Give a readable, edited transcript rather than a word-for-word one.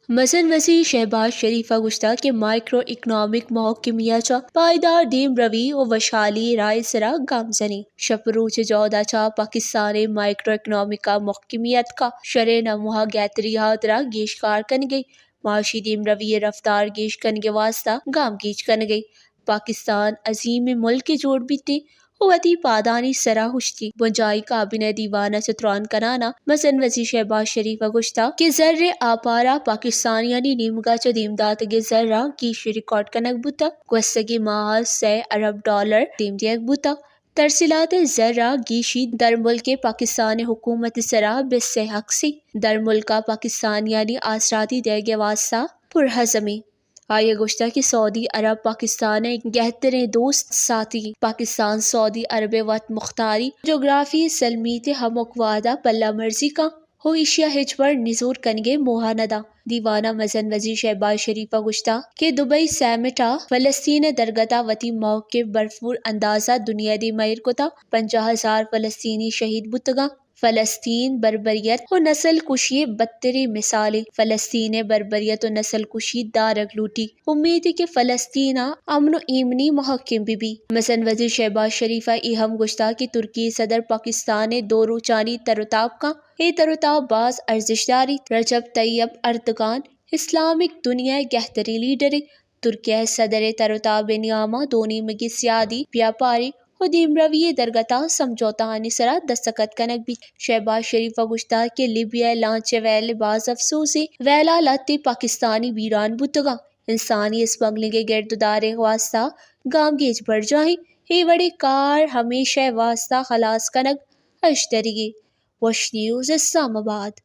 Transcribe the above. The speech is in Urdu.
مثلا وسیع شہباز شریفہ گشتہ کے مائکرو اکنامک محکمیہ پائیدار دیم روی و وشالی رائے سرا گامزنی شپروچ جودہ پاکستان مائکرو اکنامک محکمیت کا شرح نموہ گیتریات را گیشکار کن گئی معاشی دیم روی رفتار گیش کن کے واسطہ گام گیچ کن گئی پاکستان عظیم ملک کے جوڑ بیتے ہوتی پادانی سرا ہوشتی بنجائی کابینہ دیوانہ ستران کنانا مثلا وزیر شہباز شریف گشتہ کہ ذر آپارا پاکستانیانی نیمگا چو دیمدات کے ذرہ گیش ریکارڈ کنک بوتا گوستگی ماہ 100 ارب ڈالر دیم دیگ بوتا ترسیلات ذرہ گیشی در ملک پاکستان حکومت سرا بس حق سی در ملکہ پاکستانیانی آسراتی دیگ واسطہ پرہضمی آئیے گشتہ کہ سعودی عرب پاکستان گہترین دوست ساتھی پاکستان سعودی عرب وط مختاری جغرافی سلمیت ہم وعدہ پلہ مرضی کا ہو ایشیا ہجبر نزور کنگے موہا ندا دیوانہ مزن وزیر شہباز شریفہ گشتہ کہ دبئی سیمٹا فلسطین درگتا وتی موقف برفور اندازہ دنیا دی مہر کتا 50,000 فلسطینی شہید بتگا فلسطین بربریت و نسل کشی بدتری مثالیں فلسطین بربریت و نسل کشی دارگ لوٹی امید ہے کہ فلسطین امن و ایمنی محکم بھی مثلا وزیر شہباز شریفہ ای ہم گشتہ کہ ترکی صدر پاکستان دو روچانی ترتاب کا اے ترتاب باز ارزش داری رجب طیب اردگان اسلامک دنیا گہتری لیڈر ترکیہ صدر ترتاب نیامہ دونی مگی سیادی بیاپاری و دیم روی درگتا سمجھوتا سرا دستخط کنک بھی شہباز شریفہ گشتہ کہ لیبیا لانچے ویل باز افسوسی ویلا لاتی پاکستانی ویران بتگا انسانی اسمگلنگ کے گرد دارے واسطہ گام گیج بڑھ جائیں ہی وڑی کار ہمیشہ واسطہ خلاص کنک اشتری وش نیوز اسلام آباد۔